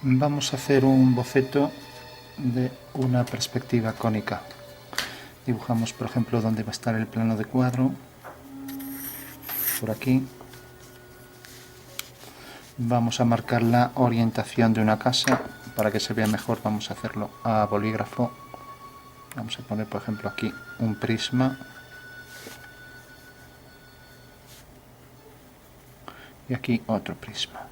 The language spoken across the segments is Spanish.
Vamos a hacer un boceto de una perspectiva cónica. Dibujamos, por ejemplo, dónde va a estar el plano de cuadro, por aquí. Vamos a marcar la orientación de una casa. Para que se vea mejor vamos a hacerlo a bolígrafo. Vamos a poner, por ejemplo, aquí un prisma. Y aquí otro prisma.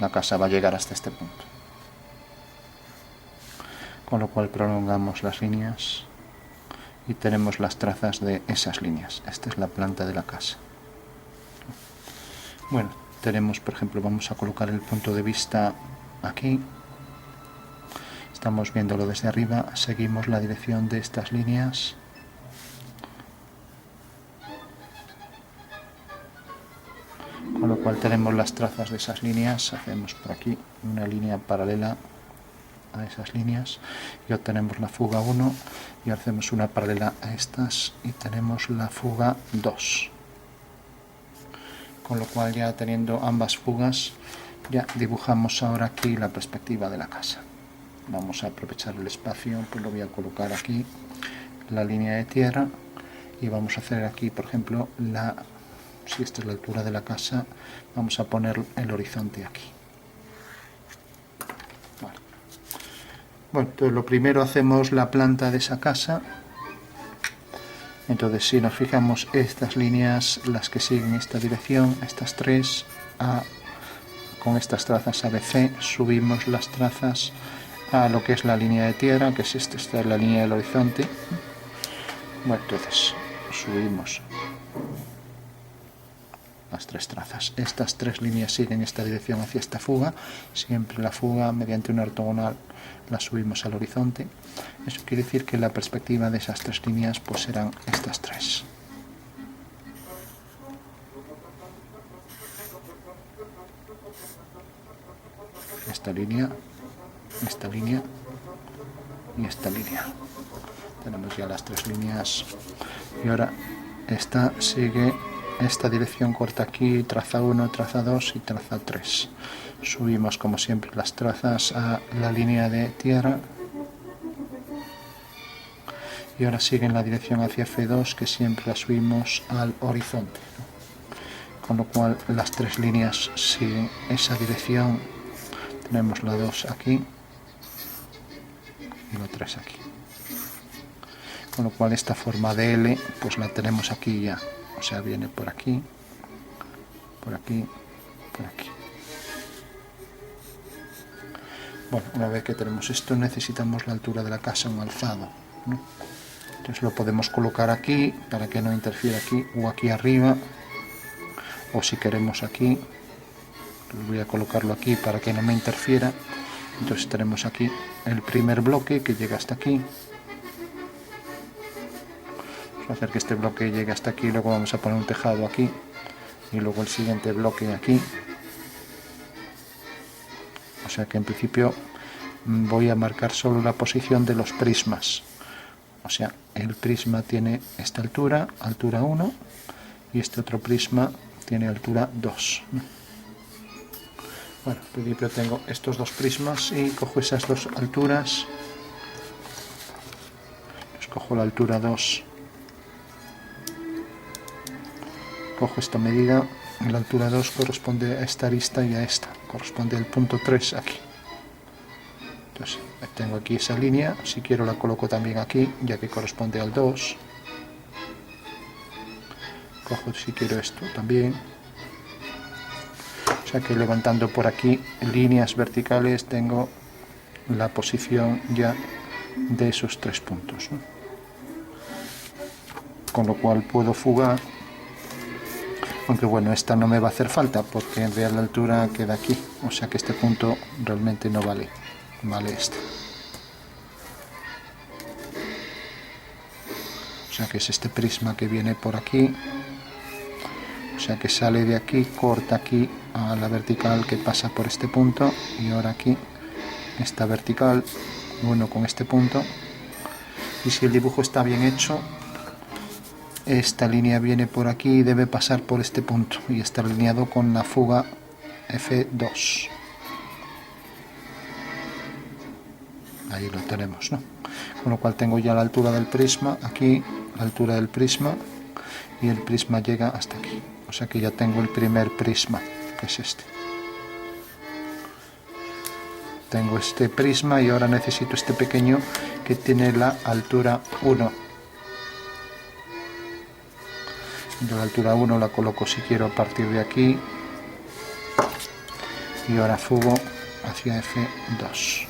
La casa va a llegar hasta este punto. Con lo cual prolongamos las líneas y tenemos las trazas de esas líneas. Esta es la planta de la casa. Bueno, tenemos, por ejemplo, vamos a colocar el punto de vista aquí. Estamos viéndolo desde arriba, seguimos la dirección de estas líneas. Con lo cual tenemos las trazas de esas líneas, hacemos por aquí una línea paralela a esas líneas y obtenemos la fuga 1 y hacemos una paralela a estas y tenemos la fuga 2. Con lo cual, ya teniendo ambas fugas, ya dibujamos ahora aquí la perspectiva de la casa. Vamos a aprovechar el espacio, pues lo voy a colocar aquí, la línea de tierra, y vamos a hacer aquí, por ejemplo, si esta es la altura de la casa, vamos a poner el horizonte aquí. Vale. Bueno, entonces lo primero hacemos la planta de esa casa. Entonces, si nos fijamos, estas líneas, las que siguen esta dirección, estas tres, con estas trazas ABC, subimos las trazas a lo que es la línea de tierra, que es esta es la línea del horizonte. Bueno, entonces subimos las tres trazas. Estas tres líneas siguen esta dirección hacia esta fuga. Siempre la fuga, mediante una ortogonal, la subimos al horizonte. Eso quiere decir que la perspectiva de esas tres líneas pues serán estas tres. Esta línea y esta línea. Tenemos ya las tres líneas. Y ahora esta sigue esta dirección, corta aquí, traza 1, traza 2 y traza 3. Subimos como siempre las trazas a la línea de tierra. Y ahora sigue en la dirección hacia F2, que siempre la subimos al horizonte. Con lo cual las tres líneas siguen esa dirección. Tenemos la 2 aquí y la 3 aquí. Con lo cual esta forma de L pues la tenemos aquí ya. O sea, viene por aquí, por aquí, por aquí. Bueno, una vez que tenemos esto, necesitamos la altura de la casa, un alzado, ¿no? Entonces lo podemos colocar aquí para que no interfiera aquí, o aquí arriba, o si queremos aquí, voy a colocarlo aquí para que no me interfiera. Entonces tenemos aquí el primer bloque que llega hasta aquí. Vamos a hacer que este bloque llegue hasta aquí, luego vamos a poner un tejado aquí y luego el siguiente bloque aquí. O sea que en principio voy a marcar solo la posición de los prismas. O sea, el prisma tiene esta altura, altura 1, y este otro prisma tiene altura 2. Bueno, en principio tengo estos dos prismas y cojo esas dos alturas. Cojo la altura 2. Cojo esta medida, la altura 2 corresponde a esta arista y a esta, corresponde al punto 3 aquí. Entonces tengo aquí esa línea, si quiero la coloco también aquí, ya que corresponde al 2. Cojo si quiero esto también. O sea que levantando por aquí líneas verticales tengo la posición ya de esos tres puntos, ¿no? Con lo cual puedo fugar. Aunque bueno, esta no me va a hacer falta porque en realidad la altura queda aquí, o sea que este punto realmente no vale, vale este. O sea que es este prisma que viene por aquí, o sea que sale de aquí, corta aquí a la vertical que pasa por este punto y ahora aquí esta vertical, bueno, con este punto. Y si el dibujo está bien hecho, esta línea viene por aquí y debe pasar por este punto y está alineado con la fuga F2. Ahí lo tenemos, ¿no? Con lo cual tengo ya la altura del prisma aquí, la altura del prisma, y el prisma llega hasta aquí. O sea que ya tengo el primer prisma, que es este. Tengo este prisma y ahora necesito este pequeño que tiene la altura 1. Yo la altura 1 la coloco si quiero a partir de aquí. Y ahora fugo hacia F2.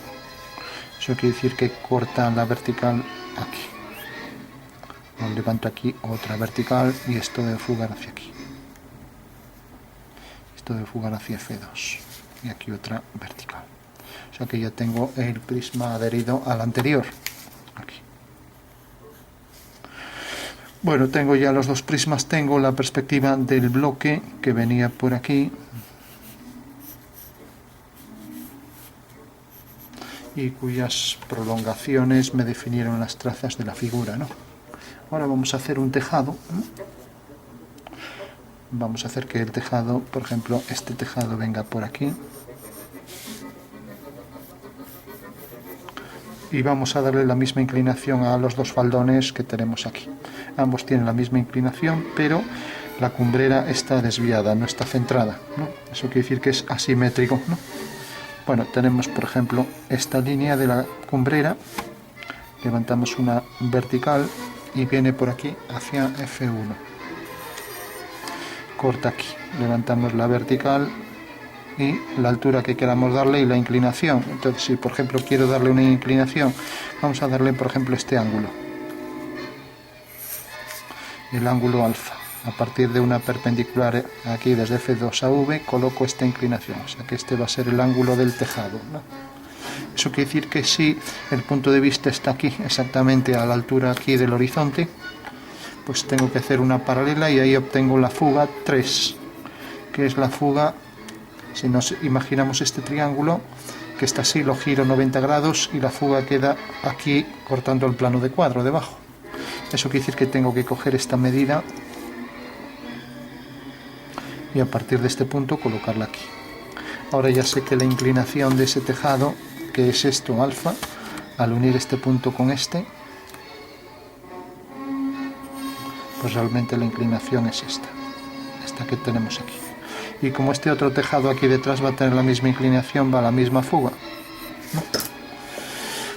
Eso quiere decir que corta la vertical aquí. Lo levanto aquí otra vertical y esto debe fugar hacia aquí. Esto debe fugar hacia F2. Y aquí otra vertical. O sea que ya tengo el prisma adherido al anterior. Aquí. Bueno, tengo ya los dos prismas. Tengo la perspectiva del bloque que venía por aquí. Y cuyas prolongaciones me definieron las trazas de la figura, ¿no? Ahora vamos a hacer un tejado. Vamos a hacer que el tejado, por ejemplo, este tejado venga por aquí. Y vamos a darle la misma inclinación a los dos faldones que tenemos aquí. Ambos tienen la misma inclinación, pero la cumbrera está desviada, no está centrada, ¿no? Eso quiere decir que es asimétrico, ¿no? Bueno, tenemos por ejemplo esta línea de la cumbrera, levantamos una vertical y viene por aquí hacia F1. Corta aquí, levantamos la vertical y la altura que queramos darle y la inclinación. Entonces, si por ejemplo quiero darle una inclinación, vamos a darle por ejemplo este ángulo, el ángulo alfa. A partir de una perpendicular aquí desde F2 a V coloco esta inclinación, o sea que este va a ser el ángulo del tejado, ¿no? Eso quiere decir que si el punto de vista está aquí exactamente a la altura aquí del horizonte, pues tengo que hacer una paralela y ahí obtengo la fuga 3, que es la fuga, si nos imaginamos este triángulo que está así, lo giro 90 grados y la fuga queda aquí cortando el plano de cuadro debajo. Eso quiere decir que tengo que coger esta medida y a partir de este punto colocarla aquí. Ahora ya sé que la inclinación de ese tejado, que es esto, alfa, al unir este punto con este, pues realmente la inclinación es esta que tenemos aquí. Y como este otro tejado aquí detrás va a tener la misma inclinación, va a la misma fuga, ¿no?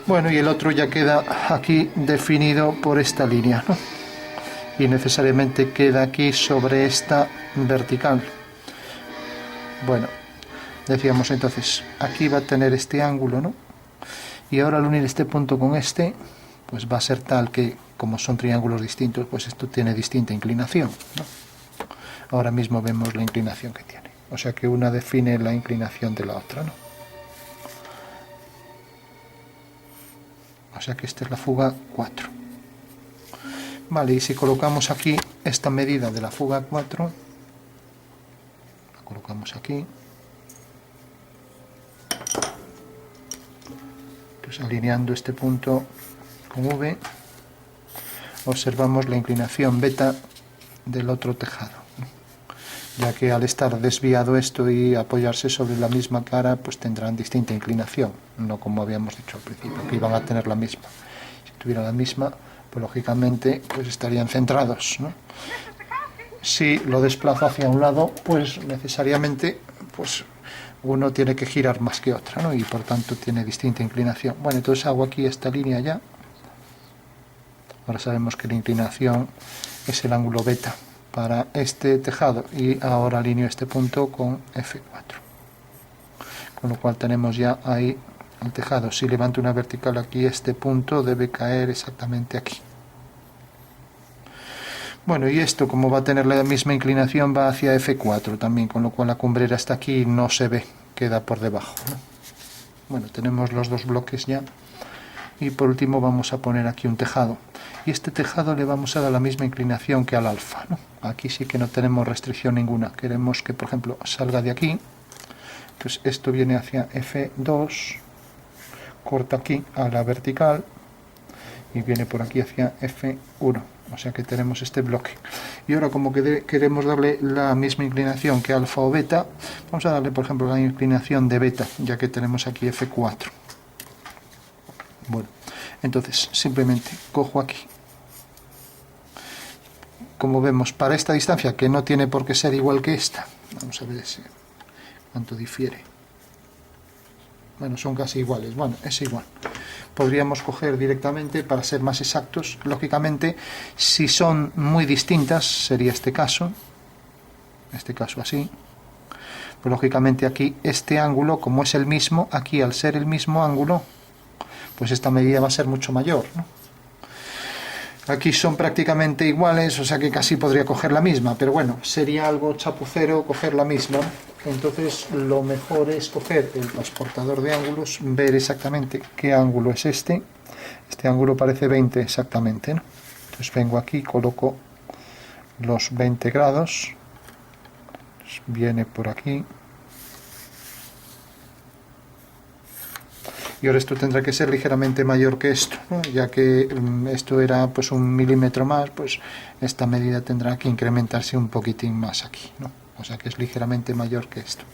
Bueno, y el otro ya queda aquí definido por esta línea, ¿no? Y necesariamente queda aquí sobre esta vertical. Bueno, decíamos entonces, aquí va a tener este ángulo, ¿no? Y ahora al unir este punto con este, pues va a ser tal que, como son triángulos distintos, pues esto tiene distinta inclinación, ¿no? Ahora mismo vemos la inclinación que tiene. O sea que una define la inclinación de la otra, ¿no? O sea que esta es la fuga 4. Vale, y si colocamos aquí esta medida de la fuga 4, la colocamos aquí, pues alineando este punto con V, observamos la inclinación beta del otro tejado, ¿no? Ya que al estar desviado esto y apoyarse sobre la misma cara, pues tendrán distinta inclinación, no como habíamos dicho al principio, que iban a tener la misma. Si tuvieran la misma, pues lógicamente pues estarían centrados, ¿no? Si lo desplazo hacia un lado, pues necesariamente pues uno tiene que girar más que otra, ¿no? Y por tanto tiene distinta inclinación. Bueno, entonces hago aquí esta línea ya. Ahora sabemos que la inclinación es el ángulo beta para este tejado y ahora alineo este punto con F4. Con lo cual tenemos ya ahí el tejado. Si levanto una vertical aquí, este punto debe caer exactamente aquí. Bueno, y esto, como va a tener la misma inclinación, va hacia F4 también, con lo cual la cumbrera está aquí y no se ve, queda por debajo, ¿no? Bueno, tenemos los dos bloques ya. Y por último vamos a poner aquí un tejado. Y este tejado le vamos a dar la misma inclinación que al alfa, ¿no? Aquí sí que no tenemos restricción ninguna. Queremos que, por ejemplo, salga de aquí. Entonces esto viene hacia F2, corta aquí a la vertical y viene por aquí hacia F1. O sea que tenemos este bloque. Y ahora, como que queremos darle la misma inclinación que alfa o beta, vamos a darle, por ejemplo, la inclinación de beta, ya que tenemos aquí F4. Bueno, entonces simplemente cojo aquí. Como vemos, para esta distancia, que no tiene por qué ser igual que esta, vamos a ver cuánto difiere. Bueno, son casi iguales. Bueno, es igual. Podríamos coger directamente para ser más exactos. Lógicamente, si son muy distintas, sería este caso así. Pues lógicamente aquí este ángulo, como es el mismo, aquí al ser el mismo ángulo, pues esta medida va a ser mucho mayor, ¿no? Aquí son prácticamente iguales, o sea que casi podría coger la misma, pero bueno, sería algo chapucero coger la misma. Entonces lo mejor es coger el transportador de ángulos, ver exactamente qué ángulo es este. Este ángulo parece 20 exactamente, ¿no? Entonces vengo aquí, coloco los 20 grados, viene por aquí. Y ahora esto tendrá que ser ligeramente mayor que esto, ¿no? Ya que esto era pues 1 milímetro más, pues esta medida tendrá que incrementarse un poquitín más aquí, ¿no? O sea que es ligeramente mayor que esto,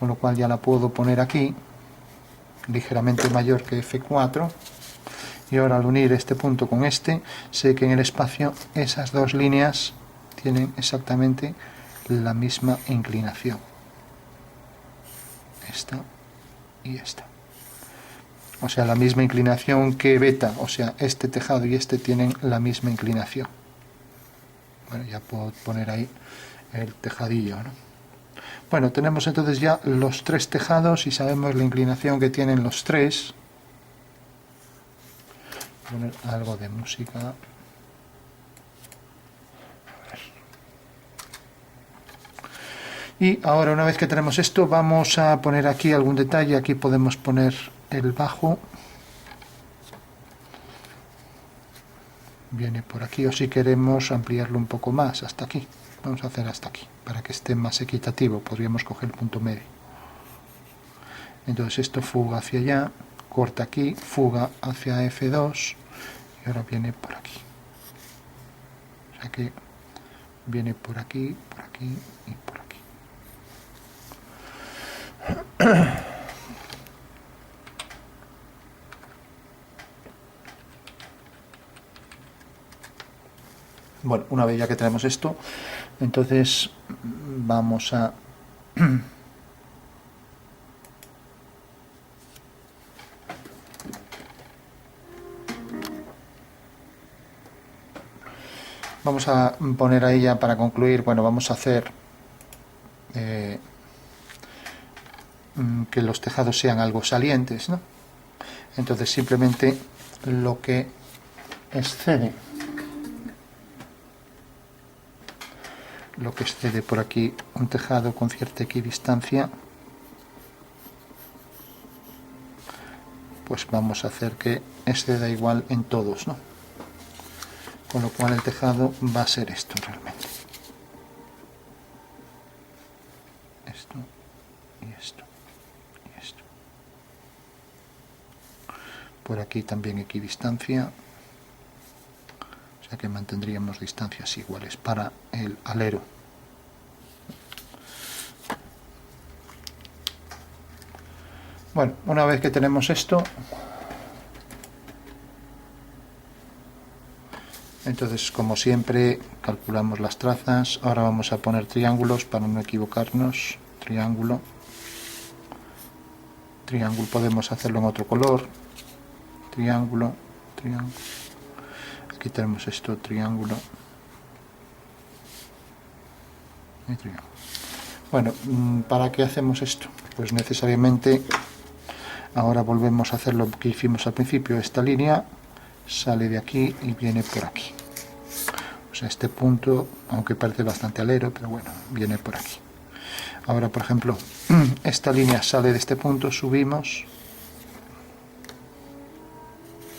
con lo cual ya la puedo poner aquí, ligeramente mayor que F4, y ahora al unir este punto con este, sé que en el espacio esas dos líneas tienen exactamente la misma inclinación, esta y esta. O sea, la misma inclinación que beta, o sea, este tejado y este tienen la misma inclinación. Bueno, ya puedo poner ahí el tejadillo, ¿no? Bueno, tenemos entonces ya los tres tejados y sabemos la inclinación que tienen los tres. Voy a poner algo de música. Y ahora, una vez que tenemos esto, vamos a poner aquí algún detalle. Aquí podemos poner el bajo. Viene por aquí, o si queremos ampliarlo un poco más, hasta aquí. Vamos a hacer hasta aquí, para que esté más equitativo. Podríamos coger el punto medio. Entonces esto fuga hacia allá, corta aquí, fuga hacia F2, y ahora viene por aquí. O sea que viene por aquí y por aquí. Bueno, una vez ya que tenemos esto, entonces vamos a poner ahí ya para concluir. Bueno, vamos a hacer que los tejados sean algo salientes, ¿no? Entonces simplemente lo que excede por aquí un tejado con cierta equidistancia, pues vamos a hacer que exceda igual en todos, ¿no? Con lo cual el tejado va a ser esto realmente. Esto y esto y esto. Por aquí también equidistancia. O sea que mantendríamos distancias iguales para el alero. Bueno, una vez que tenemos esto, entonces como siempre calculamos las trazas. Ahora vamos a poner triángulos para no equivocarnos. Triángulo. Triángulo podemos hacerlo en otro color. Triángulo, triángulo. Aquí tenemos esto, triángulo y triángulo. Bueno, ¿para qué hacemos esto? Pues necesariamente ahora volvemos a hacer lo que hicimos al principio. Esta línea sale de aquí y viene por aquí. O sea, este punto, aunque parece bastante alero, pero bueno, viene por aquí. Ahora, por ejemplo, esta línea sale de este punto, subimos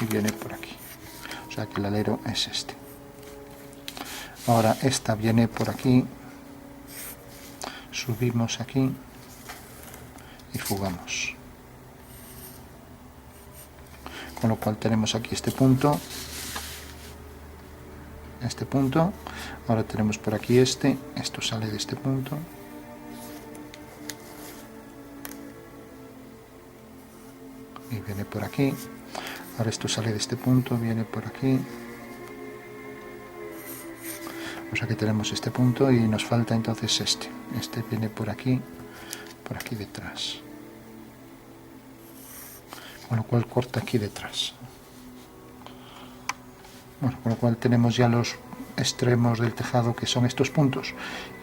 y viene por aquí. O sea que el alero es este. Ahora esta viene por aquí, subimos aquí y fugamos. Con lo cual tenemos aquí este punto este punto. Ahora tenemos por aquí esto sale de este punto. Y viene por aquí. Ahora esto sale de este punto, viene por aquí. O sea que tenemos este punto y nos falta entonces este viene por aquí detrás, con lo cual corta aquí detrás. Bueno, con lo cual tenemos ya los extremos del tejado, que son estos puntos,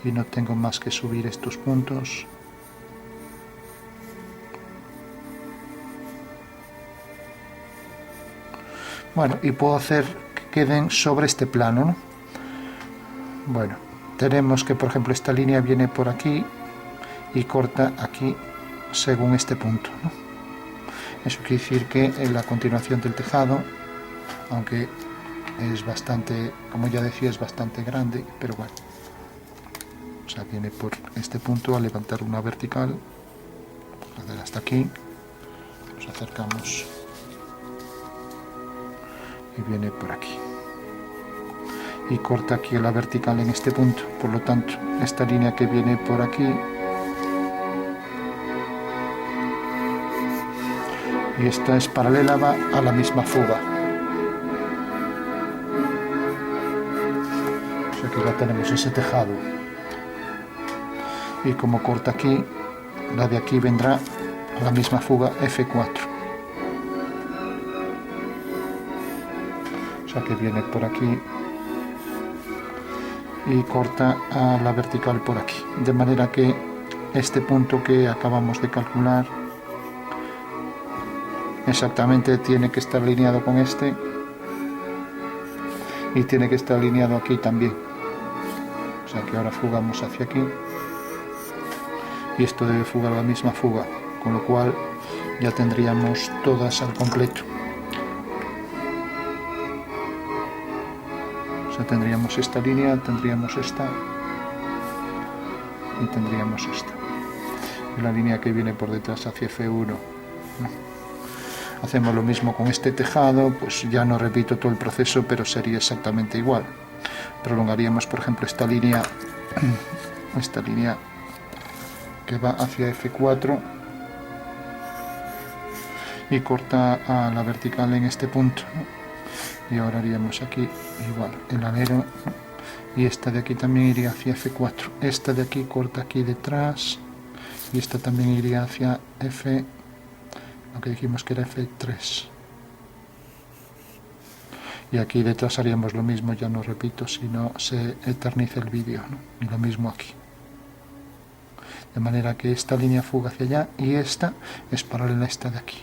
y no tengo más que subir estos puntos. Bueno, y puedo hacer que queden sobre este plano, ¿no? Bueno, tenemos que, por ejemplo, esta línea viene por aquí y corta aquí según este punto, ¿no? Eso quiere decir que en la continuación del tejado, aunque es bastante, como ya decía, es bastante grande, pero bueno, o sea, viene por este punto a levantar una vertical, hacer hasta aquí, nos acercamos y viene por aquí y corta aquí la vertical en este punto. Por lo tanto, esta línea que viene por aquí y esta es paralela, va a la misma fuga. O sea que ya tenemos ese tejado. Y como corta aquí, la de aquí vendrá a la misma fuga F4. O sea que viene por aquí y corta a la vertical por aquí, de manera que este punto que acabamos de calcular exactamente tiene que estar alineado con este y tiene que estar alineado aquí también. O sea que ahora fugamos hacia aquí y esto debe fugar la misma fuga, con lo cual ya tendríamos todas al completo. O sea, tendríamos esta línea, tendríamos esta y tendríamos esta. Y la línea que viene por detrás hacia F1. Hacemos lo mismo con este tejado, pues ya no repito todo el proceso, pero sería exactamente igual. Prolongaríamos, por ejemplo, esta línea que va hacia F4 y corta a la vertical en este punto, ¿no? Y ahora haríamos aquí igual el alero, y esta de aquí también iría hacia F4. Esta de aquí corta aquí detrás y esta también iría hacia F, lo que dijimos que era F3. Y aquí detrás haríamos lo mismo, ya no repito, si no se eterniza el vídeo, ¿no? Y lo mismo aquí. De manera que esta línea fuga hacia allá y esta es paralela a esta de aquí.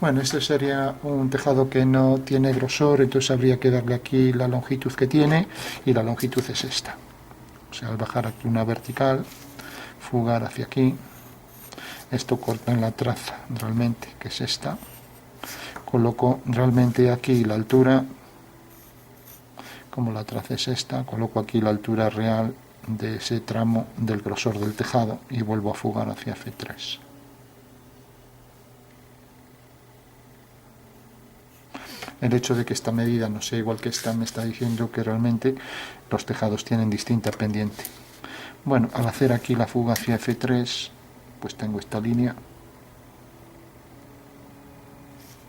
Bueno, este sería un tejado que no tiene grosor, entonces habría que darle aquí la longitud que tiene, y la longitud es esta. O sea, al bajar aquí una vertical, fugar hacia aquí, esto corta en la traza realmente, que es esta. Coloco realmente aquí la altura, como la traza es esta, coloco aquí la altura real de ese tramo del grosor del tejado y vuelvo a fugar hacia F3. El hecho de que esta medida no sea igual que esta me está diciendo que realmente los tejados tienen distinta pendiente. Bueno, al hacer aquí la fuga hacia F3, pues tengo esta línea,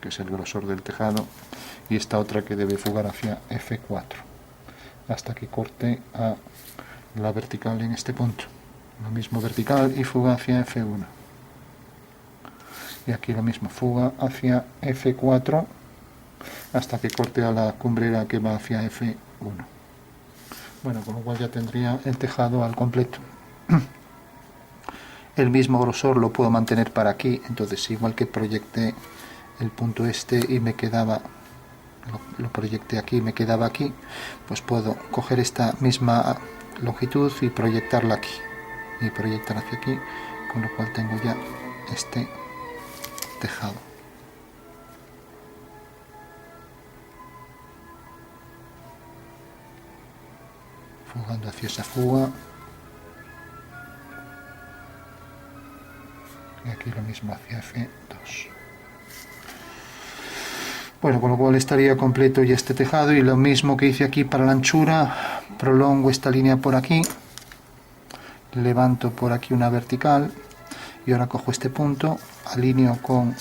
que es el grosor del tejado, y esta otra que debe fugar hacia F4, hasta que corte a la vertical en este punto. Lo mismo vertical y fuga hacia F1. Y aquí lo mismo, fuga hacia F4, hasta que corte a la cumbrera que va hacia F1. Bueno, con lo cual ya tendría el tejado al completo. El mismo grosor lo puedo mantener para aquí, entonces igual que proyecté el punto este y me quedaba, lo proyecté aquí y me quedaba aquí, pues puedo coger esta misma longitud y proyectarla aquí y proyectar hacia aquí, con lo cual tengo ya este tejado. Fugando hacia esa fuga y aquí lo mismo hacia F2. Bueno, con lo cual estaría completo ya este tejado, y lo mismo que hice aquí para la anchura, prolongo esta línea por aquí, levanto por aquí una vertical, y ahora cojo este punto, alineo con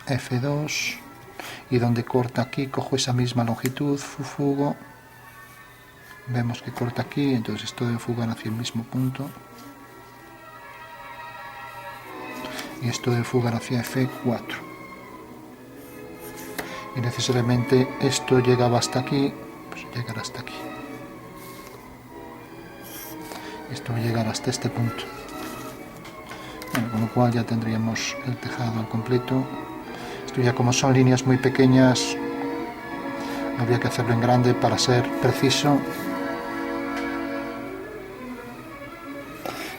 F2, y donde corta aquí cojo esa misma longitud, fugo, vemos que corta aquí, entonces esto debe fugar hacia el mismo punto, y esto debe fugar hacia F4, y necesariamente esto llegaba hasta aquí, pues llegará hasta aquí, esto va a llegar hasta este punto. Bueno, con lo cual ya tendríamos el tejado al completo. Esto ya, como son líneas muy pequeñas, habría que hacerlo en grande para ser preciso.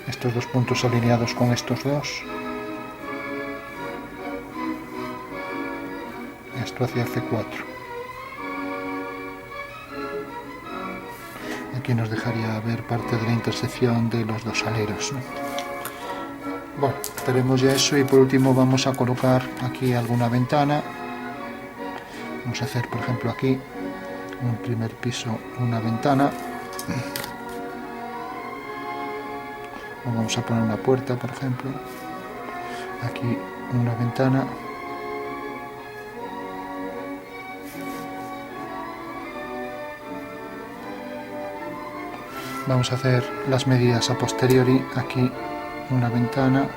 Estos dos puntos alineados con estos dos, esto hacia F4. Aquí nos dejaría ver parte de la intersección de los dos aleros, ¿no? Bueno, tenemos ya eso, y por último vamos a colocar aquí alguna ventana. Vamos a hacer, por ejemplo, aquí un primer piso, una ventana, o vamos a poner una puerta, por ejemplo, aquí una ventana, vamos a hacer las medidas a posteriori, aquí una ventana,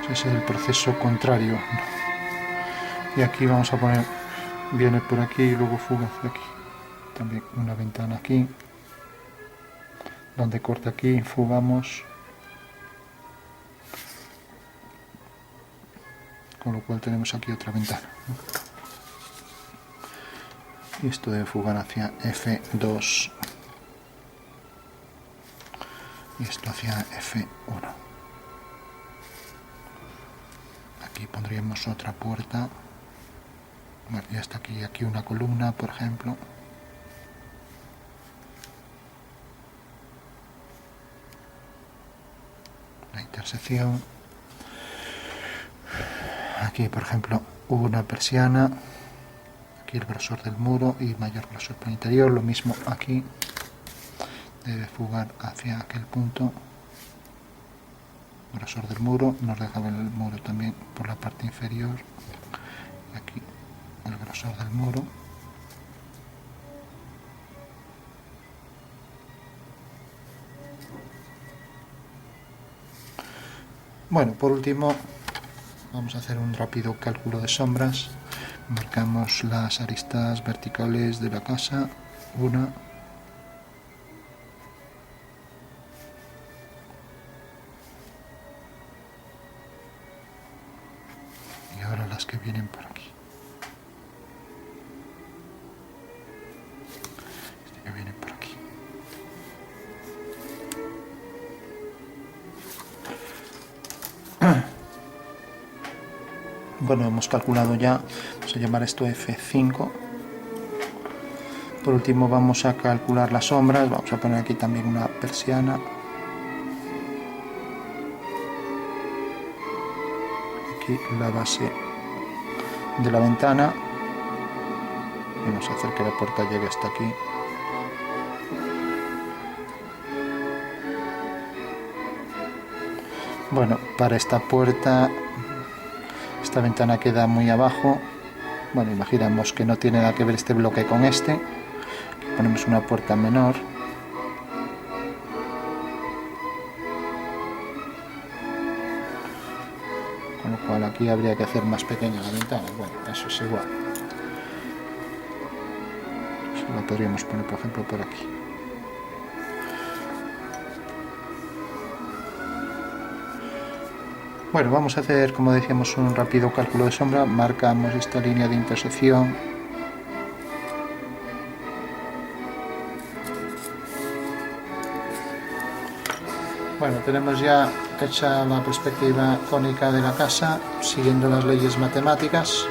ese es el proceso contrario, y aquí vamos a poner, viene por aquí y luego fuga hacia aquí, también una ventana aquí, donde corta aquí, fugamos, con lo cual tenemos aquí otra ventana, y esto debe fugar hacia F2 y esto hacia F1. Aquí pondríamos otra puerta. Bueno, ya está aquí una columna, por ejemplo. La intersección. Aquí, por ejemplo, una persiana. Aquí el grosor del muro y mayor grosor por el interior. Lo mismo aquí. Debe fugar hacia aquel punto. Grosor del muro. Nos deja ver el muro también por la parte inferior. Aquí el grosor del muro. Bueno, por último vamos a hacer un rápido cálculo de sombras. Marcamos las aristas verticales de la casa, una, y ahora las que vienen por aquí. Este que viene por aquí. Bueno, hemos calculado ya, vamos a llamar esto F5. Por último vamos a calcular las sombras, vamos a poner aquí también una persiana. Aquí la base de la ventana. Vamos a hacer que la puerta llegue hasta aquí. Bueno, para esta puerta, esta ventana queda muy abajo. Bueno, imaginamos que no tiene nada que ver este bloque con este. Aquí ponemos una puerta menor. Con lo cual aquí habría que hacer más pequeña la ventana. Bueno, eso es igual. Eso lo podríamos poner, por ejemplo, por aquí. Bueno, vamos a hacer, como decíamos, un rápido cálculo de sombra. Marcamos esta línea de intersección. Bueno, tenemos ya hecha la perspectiva cónica de la casa, siguiendo las leyes matemáticas.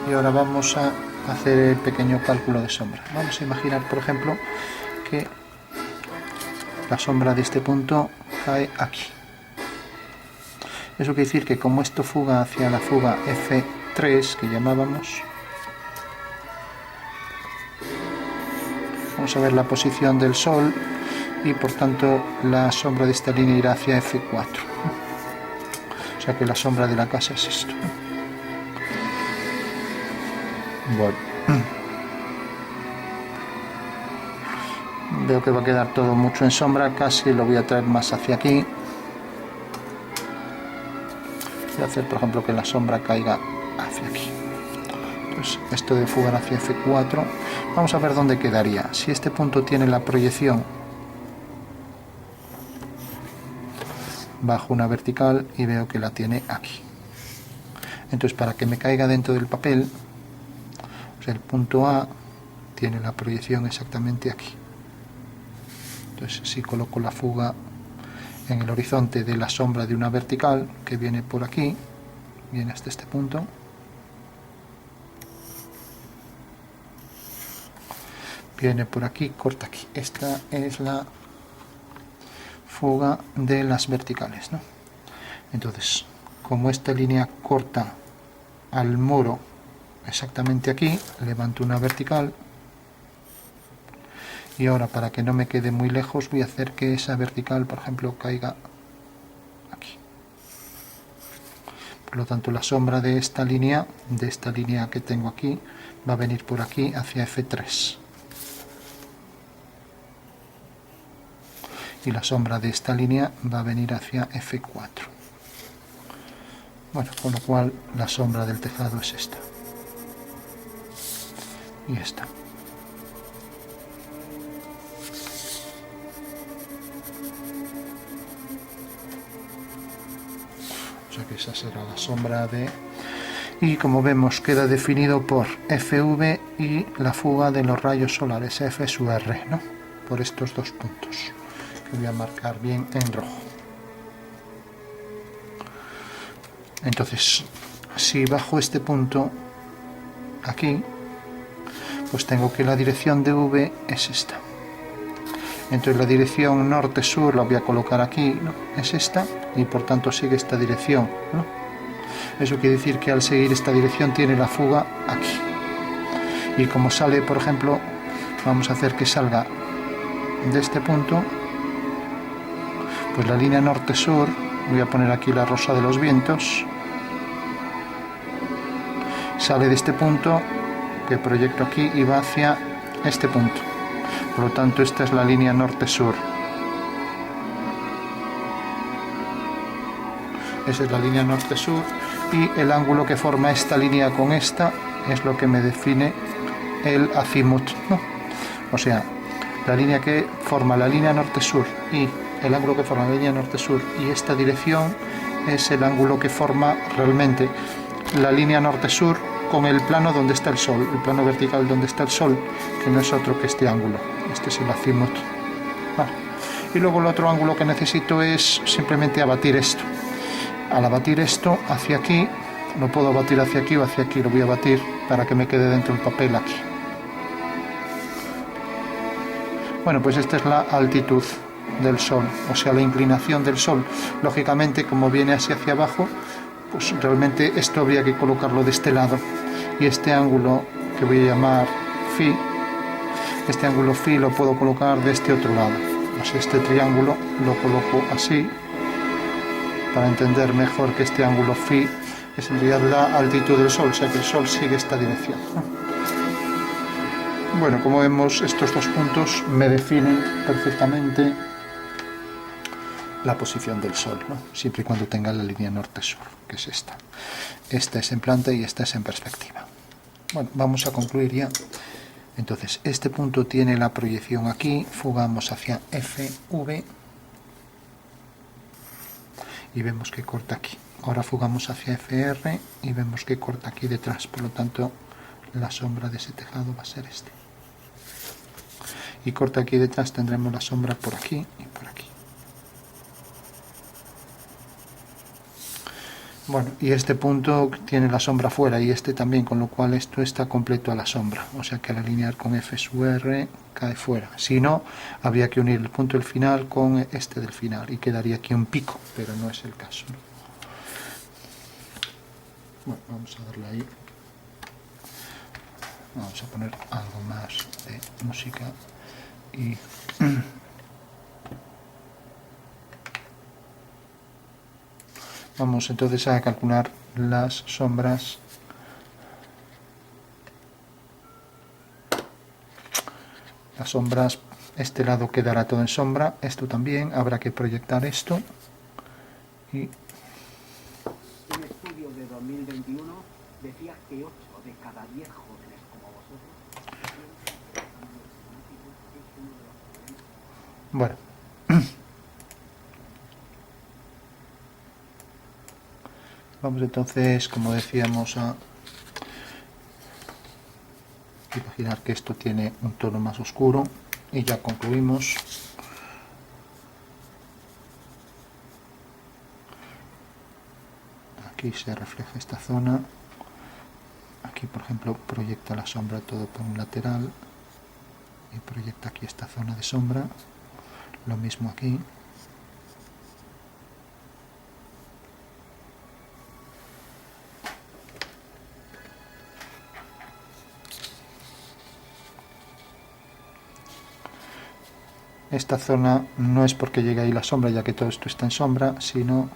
Y ahora vamos a hacer el pequeño cálculo de sombra. Vamos a imaginar, por ejemplo, que la sombra de este punto cae aquí. Eso quiere decir que como esto fuga hacia la fuga F3 que llamábamos, vamos a ver la posición del Sol y por tanto la sombra de esta línea irá hacia F4. O sea que la sombra de la casa es esto. Bueno, veo que va a quedar todo mucho en sombra, casi lo voy a traer más hacia aquí. Voy a hacer por ejemplo que la sombra caiga hacia aquí. Pues esto de fugar hacia F4, vamos a ver dónde quedaría. Si este punto tiene la proyección bajo una vertical y veo que la tiene aquí. Entonces para que me caiga dentro del papel, pues el punto A tiene la proyección exactamente aquí. Entonces si coloco la fuga en el horizonte de la sombra de una vertical que viene por aquí, viene hasta este punto, viene por aquí, corta aquí. Esta es la fuga de las verticales, ¿no? Entonces, como esta línea corta al muro exactamente aquí, levanto una vertical y ahora para que no me quede muy lejos voy a hacer que esa vertical, por ejemplo, caiga aquí. Por lo tanto, la sombra de esta línea que tengo aquí, va a venir por aquí hacia F3. Y la sombra de esta línea va a venir hacia F4. Bueno, con lo cual la sombra del tejado es esta. Y esta. O sea que esa será la sombra de... Y como vemos queda definido por FV y la fuga de los rayos solares F sub R, ¿no? Por estos dos puntos, que voy a marcar bien en rojo. Entonces, si bajo este punto aquí, pues tengo que la dirección de V es esta. Entonces la dirección norte-sur la voy a colocar aquí, ¿no? Es esta, y por tanto sigue esta dirección, ¿no? Eso quiere decir que al seguir esta dirección tiene la fuga aquí. Y como sale, por ejemplo, vamos a hacer que salga de este punto, pues la línea norte-sur, voy a poner aquí la rosa de los vientos, sale de este punto que proyecto aquí y va hacia este punto. Por lo tanto, esta es la línea norte-sur. Esa es la línea norte-sur y el ángulo que forma esta línea con esta es lo que me define el azimut, ¿no? O sea, la línea que forma la línea norte-sur y el ángulo que forma la línea norte-sur y esta dirección es el ángulo que forma realmente la línea norte-sur con el plano donde está el Sol, el plano vertical donde está el Sol, que no es otro que este ángulo. Este es el azimut. Vale. Y luego el otro ángulo que necesito es simplemente abatir esto. Al abatir esto hacia aquí, lo puedo abatir hacia aquí o hacia aquí, lo voy a abatir para que me quede dentro del papel aquí. Bueno, pues esta es la altitud del Sol, o sea, la inclinación del Sol. Lógicamente, como viene hacia abajo, pues realmente esto habría que colocarlo de este lado. Y este ángulo que voy a llamar Φ, este ángulo Φ lo puedo colocar de este otro lado. O sea, este triángulo lo coloco así, para entender mejor que este ángulo Φ es en realidad la altitud del Sol, o sea que el Sol sigue esta dirección. Bueno, como vemos, estos dos puntos me definen perfectamente la posición del Sol, ¿no? Siempre y cuando tenga la línea norte-sur, que es esta. Esta es en planta y esta es en perspectiva. Bueno, vamos a concluir ya. Entonces, este punto tiene la proyección aquí, fugamos hacia FV y vemos que corta aquí. Ahora fugamos hacia FR y vemos que corta aquí detrás, por lo tanto la sombra de ese tejado va a ser este. Y corta aquí detrás, tendremos la sombra por aquí y por aquí. Bueno, y este punto tiene la sombra fuera y este también, con lo cual esto está completo a la sombra, o sea que al alinear con F sub R cae fuera. Si no, habría que unir el punto del final con este del final y quedaría aquí un pico, pero no es el caso, ¿no? Bueno, vamos a darle ahí. Vamos a poner algo más de música y vamos entonces a calcular las sombras. Las sombras, este lado quedará todo en sombra, esto también, habrá que proyectar esto. Y un estudio de 2021 decía que 8 de cada 10 jóvenes como vosotros. bueno, vamos entonces, como decíamos, a imaginar que esto tiene un tono más oscuro y ya concluimos. Aquí se refleja esta zona. Aquí, por ejemplo, proyecta la sombra todo por un lateral y proyecta aquí esta zona de sombra. Lo mismo aquí. Esta zona no es porque llegue ahí la sombra, ya que todo esto está en sombra, sino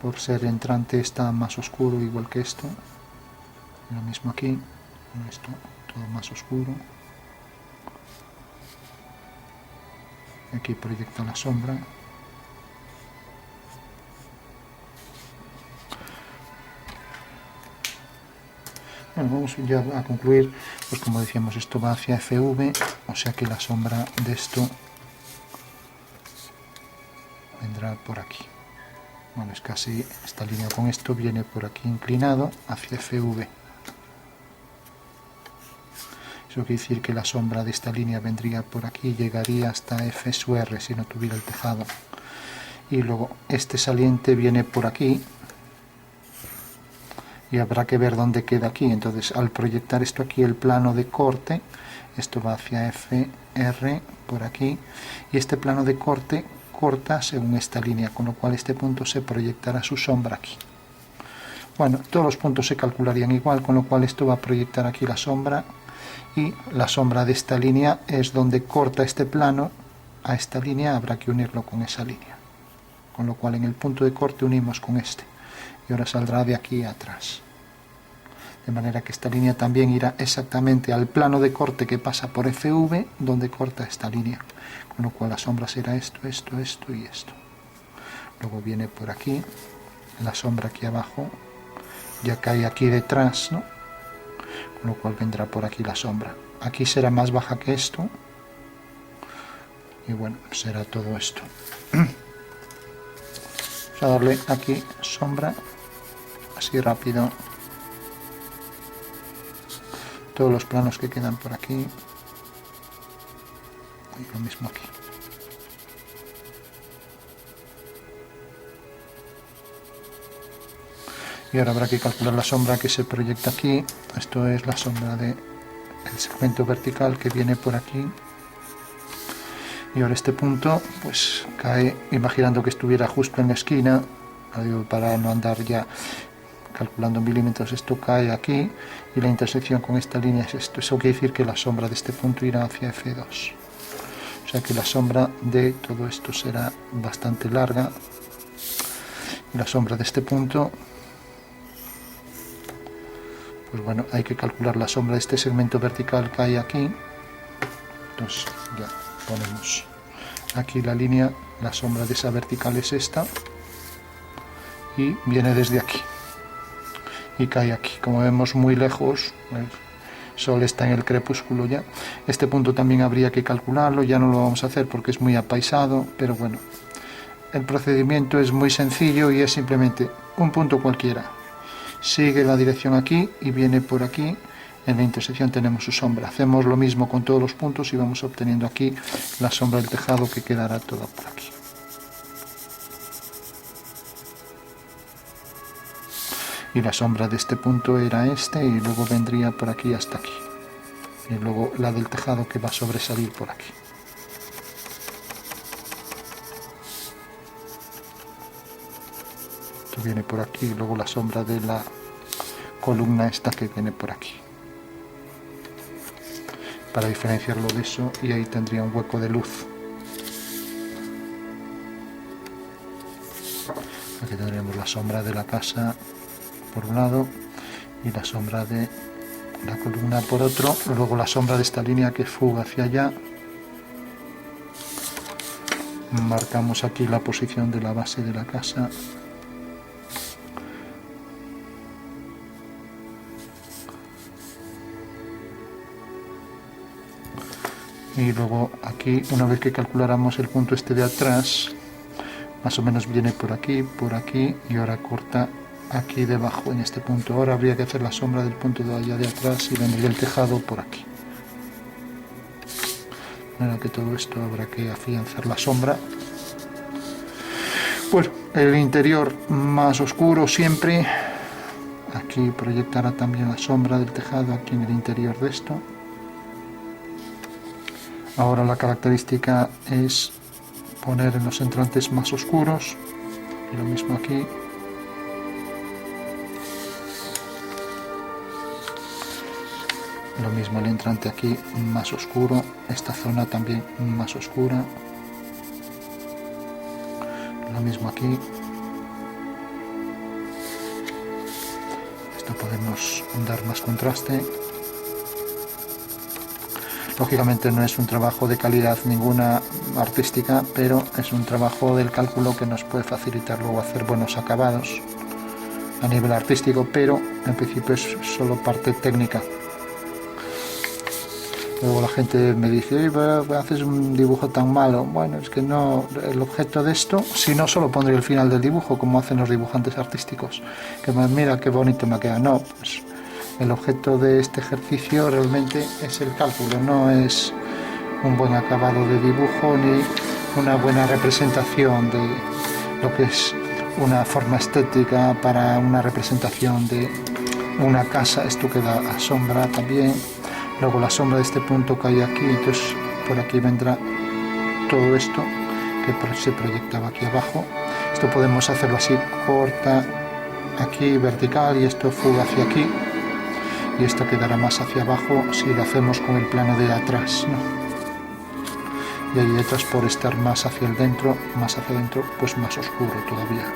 por ser entrante está más oscuro, igual que esto. Y lo mismo aquí, esto todo más oscuro. Aquí proyecta la sombra. Bueno, vamos ya a concluir, pues como decíamos, esto va hacia FV, o sea que la sombra de esto vendrá por aquí. Bueno, es casi esta línea con esto viene por aquí inclinado hacia FV. Eso quiere decir que la sombra de esta línea vendría por aquí y llegaría hasta F sub R si no tuviera el tejado. Y luego este saliente viene por aquí y habrá que ver dónde queda aquí. Entonces, al proyectar esto aquí, el plano de corte, esto va hacia FR por aquí, y este plano de corte corta según esta línea, con lo cual este punto se proyectará su sombra aquí. Bueno, todos los puntos se calcularían igual, con lo cual esto va a proyectar aquí la sombra, y la sombra de esta línea es donde corta este plano a esta línea, habrá que unirlo con esa línea. Con lo cual en el punto de corte unimos con este, y ahora saldrá de aquí atrás. De manera que esta línea también irá exactamente al plano de corte que pasa por FV, donde corta esta línea. Con lo cual la sombra será esto, esto, esto y esto. Luego viene por aquí, la sombra aquí abajo, ya cae aquí detrás, ¿no? Con lo cual vendrá por aquí la sombra. Aquí será más baja que esto. Y bueno, será todo esto. Vamos a darle aquí sombra, así rápido. Todos los planos que quedan por aquí. Y lo mismo aquí. Y ahora habrá que calcular la sombra que se proyecta aquí. Esto es la sombra del segmento vertical que viene por aquí. Y ahora este punto pues cae, imaginando que estuviera justo en la esquina, para no andar ya calculando en milímetros, esto cae aquí y la intersección con esta línea es esto. Eso quiere decir que la sombra de este punto irá hacia F2. O sea que la sombra de todo esto será bastante larga. Y la sombra de este punto, pues bueno, hay que calcular la sombra de este segmento vertical que hay aquí. Entonces ya ponemos aquí la línea, la sombra de esa vertical es esta y viene desde aquí y cae aquí. Como vemos muy lejos, el sol está en el crepúsculo ya. Este punto también habría que calcularlo, ya no lo vamos a hacer porque es muy apaisado, pero bueno, el procedimiento es muy sencillo y es simplemente un punto cualquiera. Sigue la dirección aquí y viene por aquí. En la intersección tenemos su sombra. Hacemos lo mismo con todos los puntos y vamos obteniendo aquí la sombra del tejado que quedará toda por aquí. Y la sombra de este punto era este y luego vendría por aquí hasta aquí. Y luego la del tejado que va a sobresalir por aquí. Esto viene por aquí y luego la sombra de la columna esta que viene por aquí, para diferenciarlo de eso, y ahí tendría un hueco de luz. Aquí tendríamos la sombra de la casa por un lado y la sombra de la columna por otro, luego la sombra de esta línea que fuga hacia allá. Marcamos aquí la posición de la base de la casa. Y luego aquí, una vez que calculáramos el punto este de atrás, más o menos viene por aquí y ahora corta aquí debajo en este punto. Ahora habría que hacer la sombra del punto de allá de atrás y vendría el tejado por aquí. De manera que todo esto habrá que afianzar la sombra. Bueno, el interior más oscuro siempre. Aquí proyectará también la sombra del tejado aquí en el interior de esto. Ahora la característica es poner en los entrantes más oscuros, y lo mismo aquí. Lo mismo el entrante aquí más oscuro, esta zona también más oscura. Lo mismo aquí. Esto podemos dar más contraste. Lógicamente no es un trabajo de calidad ninguna artística, pero es un trabajo del cálculo que nos puede facilitar luego hacer buenos acabados a nivel artístico, pero en principio es solo parte técnica. Luego la gente me dice, haces un dibujo tan malo. Bueno, es que no, el objeto de esto, si no, solo pondría el final del dibujo, como hacen los dibujantes artísticos, que mira qué bonito me queda. No, pues el objeto de este ejercicio realmente es el cálculo, no es un buen acabado de dibujo ni una buena representación de lo que es una forma estética para una representación de una casa. Esto queda a sombra también. Luego la sombra de este punto cae aquí, entonces por aquí vendrá todo esto que se proyectaba aquí abajo. Esto podemos hacerlo así, corta aquí vertical y esto fuga hacia aquí. Y esto quedará más hacia abajo si lo hacemos con el plano de atrás, ¿no? Y ahí detrás, por estar más hacia el dentro, más hacia adentro, pues más oscuro todavía.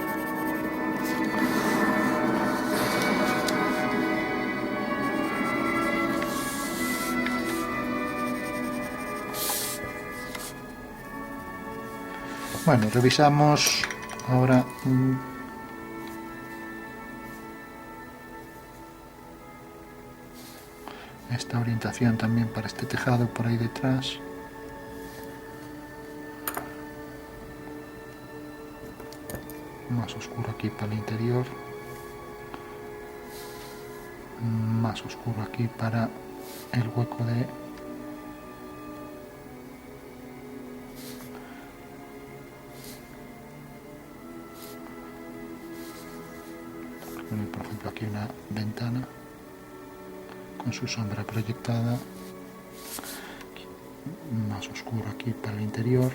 Bueno, revisamos ahora esta orientación también para este tejado por ahí detrás. Más oscuro aquí para el interior. Más oscuro aquí para el hueco de por ejemplo aquí una ventana con su sombra proyectada. Más oscuro aquí para el interior.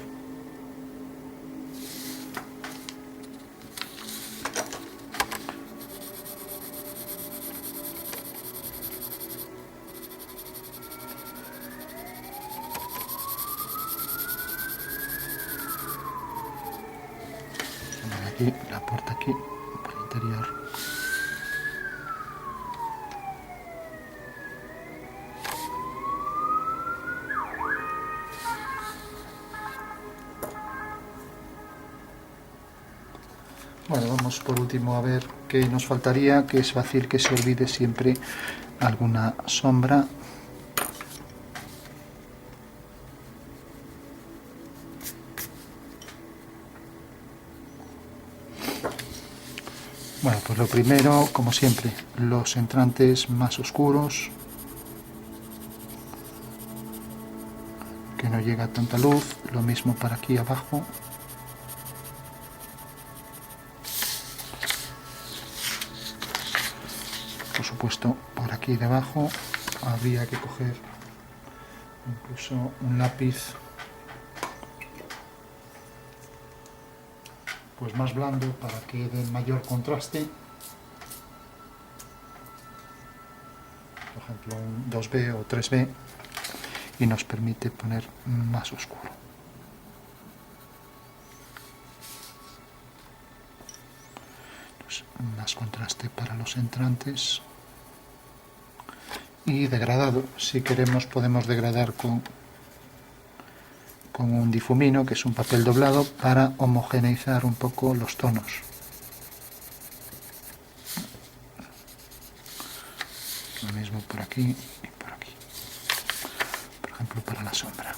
Aquí, la puerta aquí para el interior. Bueno, vamos por último a ver qué nos faltaría, que es fácil que se olvide siempre alguna sombra. Bueno, pues lo primero, como siempre, los entrantes más oscuros, que no llega tanta luz, lo mismo para aquí abajo. Por supuesto, por aquí debajo habría que coger incluso un lápiz pues más blando para que dé mayor contraste. 2B o 3B y nos permite poner más oscuro. Entonces, más contraste para los entrantes. Y degradado, si queremos podemos degradar con un difumino, que es un papel doblado, para homogeneizar un poco los tonos. Lo mismo por aquí y por aquí. Por ejemplo, para la sombra.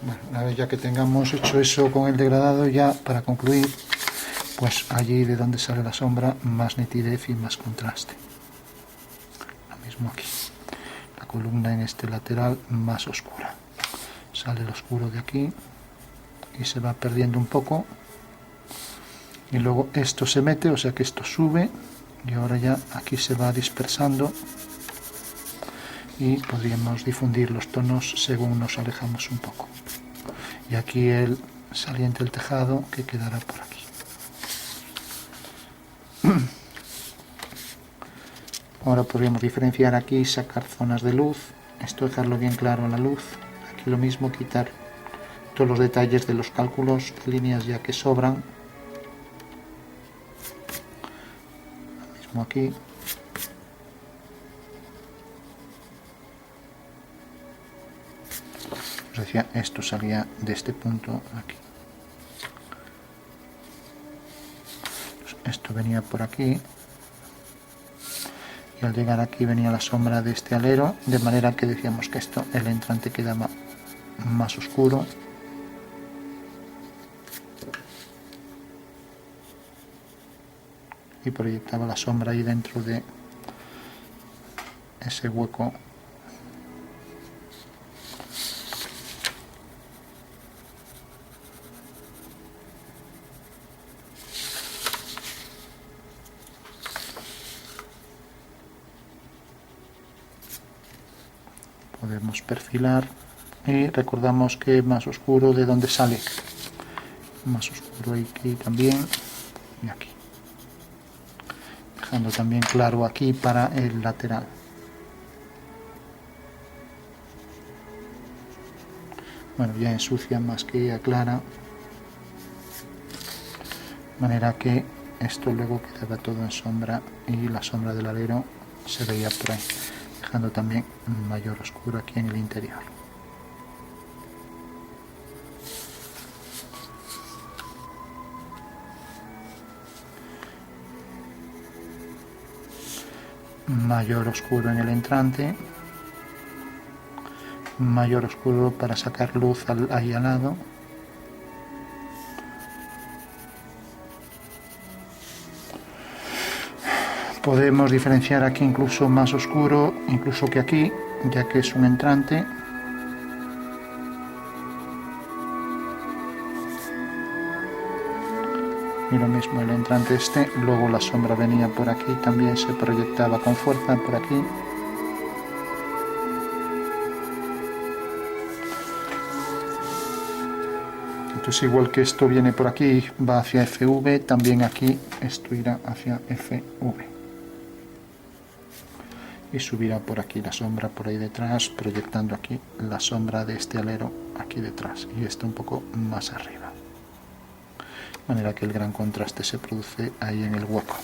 Bueno, una vez ya que tengamos hecho eso con el degradado, ya para concluir, pues allí de donde sale la sombra, más nitidez y más contraste. Lo mismo aquí. La columna en este lateral más oscura. Sale el oscuro de aquí y se va perdiendo un poco. Y luego esto se mete, o sea que esto sube y ahora ya aquí se va dispersando y podríamos difundir los tonos según nos alejamos un poco. Y aquí el saliente del tejado que quedará por aquí. Ahora podríamos diferenciar aquí y sacar zonas de luz. Esto dejarlo bien claro a la luz. Aquí lo mismo, quitar todos los detalles de los cálculos de líneas ya que sobran. Lo mismo aquí. Os decía, esto salía de este punto aquí. Esto venía por aquí. Y al llegar aquí venía la sombra de este alero, de manera que decíamos que esto, el entrante quedaba más oscuro. Y proyectaba la sombra ahí dentro de ese hueco. Podemos perfilar y recordamos que más oscuro de donde sale, más oscuro aquí también y aquí, dejando también claro aquí para el lateral. Bueno, ya ensucia más que aclara, de manera que esto luego quedaba todo en sombra y la sombra del alero se veía por ahí, dejando también mayor oscuro aquí en el interior. Mayor oscuro en el entrante, mayor oscuro para sacar luz ahí al lado. Podemos diferenciar aquí incluso más oscuro, incluso que aquí, ya que es un entrante. Y lo mismo el entrante este, luego la sombra venía por aquí, también se proyectaba con fuerza por aquí. Entonces igual que esto viene por aquí, va hacia FV, también aquí esto irá hacia FV. Y subirá por aquí la sombra por ahí detrás, proyectando aquí la sombra de este alero aquí detrás y esto un poco más arriba. De manera que el gran contraste se produce ahí en el hueco.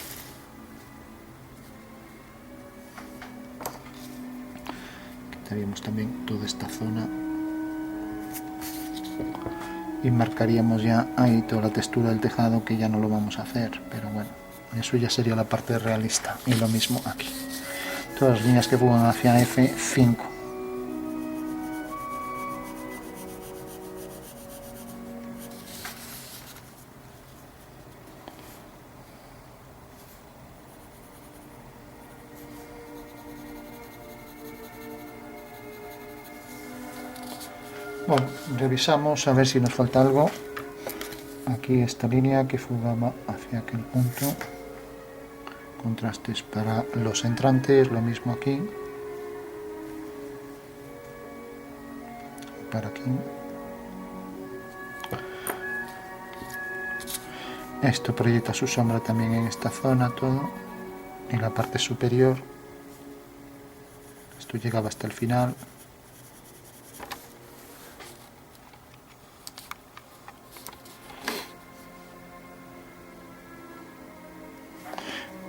Quitaríamos también toda esta zona y marcaríamos ya ahí toda la textura del tejado, que ya no lo vamos a hacer, pero bueno, eso ya sería la parte realista. Y lo mismo aquí. Todas las líneas que fugan hacia F5. Bueno, revisamos a ver si nos falta algo. Aquí esta línea que fugaba hacia aquel punto. Contrastes para los entrantes, lo mismo aquí. Para aquí. Esto proyecta su sombra también en esta zona, todo, en la parte superior. Esto llegaba hasta el final.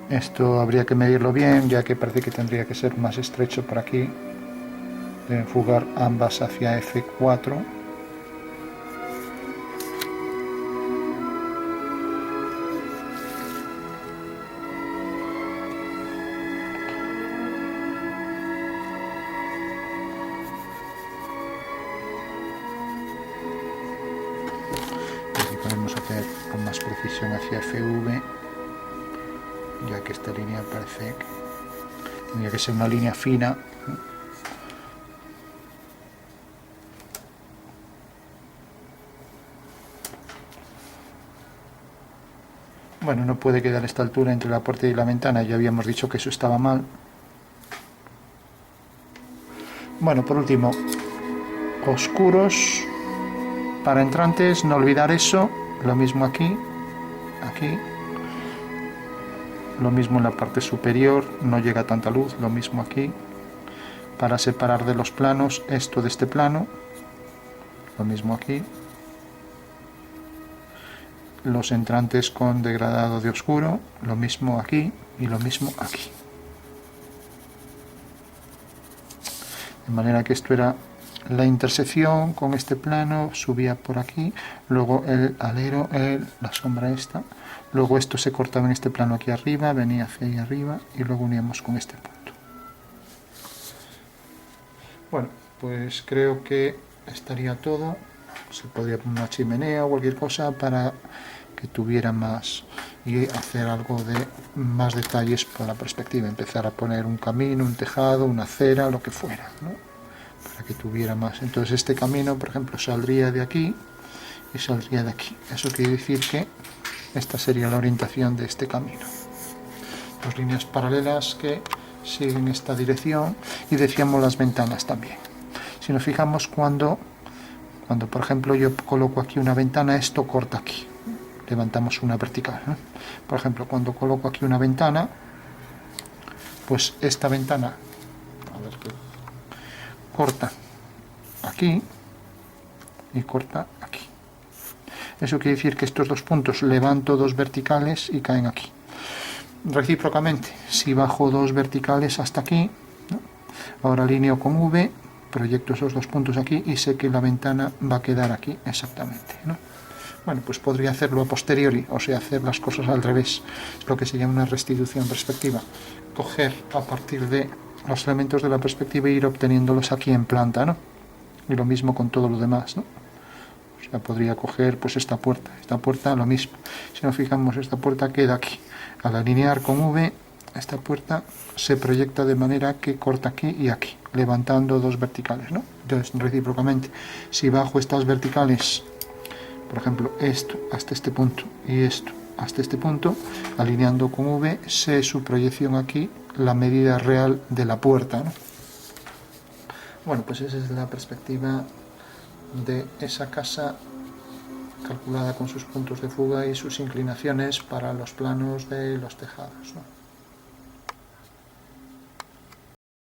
Esto habría que medirlo bien, ya que parece que tendría que ser más estrecho por aquí. Deben fugar ambas hacia F4. Aquí podemos hacer con más precisión hacia FV, ya que esta línea parece que tendría que ser una línea fina. Bueno, no puede quedar esta altura entre la puerta y la ventana, ya habíamos dicho que eso estaba mal. Bueno, por último, oscuros para entrantes, no olvidar eso, lo mismo aquí, lo mismo en la parte superior, no llega tanta luz, lo mismo aquí, para separar de los planos esto de este plano, lo mismo aquí, los entrantes con degradado de oscuro, lo mismo aquí y lo mismo aquí. De manera que esto era la intersección con este plano, subía por aquí, luego el alero, la sombra esta, luego esto se cortaba en este plano aquí arriba, venía hacia ahí arriba y luego uníamos con este punto. Bueno, pues creo que estaría todo. Se podría poner una chimenea o cualquier cosa para que tuviera más y hacer algo de más detalles para la perspectiva, empezar a poner un camino, un tejado, una acera, lo que fuera, ¿no? Para que tuviera más. Entonces este camino, por ejemplo, saldría de aquí y saldría de aquí. Eso quiere decir que esta sería la orientación de este camino. Dos líneas paralelas que siguen esta dirección, y decíamos las ventanas también. Si nos fijamos, cuando por ejemplo yo coloco aquí una ventana, esto corta aquí, levantamos una vertical, ¿no? Por ejemplo, cuando coloco aquí una ventana, pues esta ventana, a ver, corta aquí y corta aquí. Eso quiere decir que estos dos puntos levanto dos verticales y caen aquí. Recíprocamente, si bajo dos verticales hasta aquí, ¿no? Ahora alineo con V, proyecto esos dos puntos aquí y sé que la ventana va a quedar aquí exactamente, ¿no? Bueno, pues podría hacerlo a posteriori, o sea, hacer las cosas al revés. Es lo que se llama una restitución perspectiva. Coger a partir de los elementos de la perspectiva e ir obteniéndolos aquí en planta, ¿no? Y lo mismo con todo lo demás, ¿no? O sea, podría coger pues esta puerta lo mismo. Si nos fijamos, esta puerta queda aquí. Al alinear con V, esta puerta se proyecta de manera que corta aquí y aquí, levantando dos verticales, ¿no? Entonces, recíprocamente, si bajo estas verticales, por ejemplo, esto hasta este punto y esto hasta este punto, alineando con V, sé su proyección aquí, la medida real de la puerta, ¿no? Bueno, pues esa es la perspectiva de esa casa, calculada con sus puntos de fuga y sus inclinaciones para los planos de los tejados, ¿no?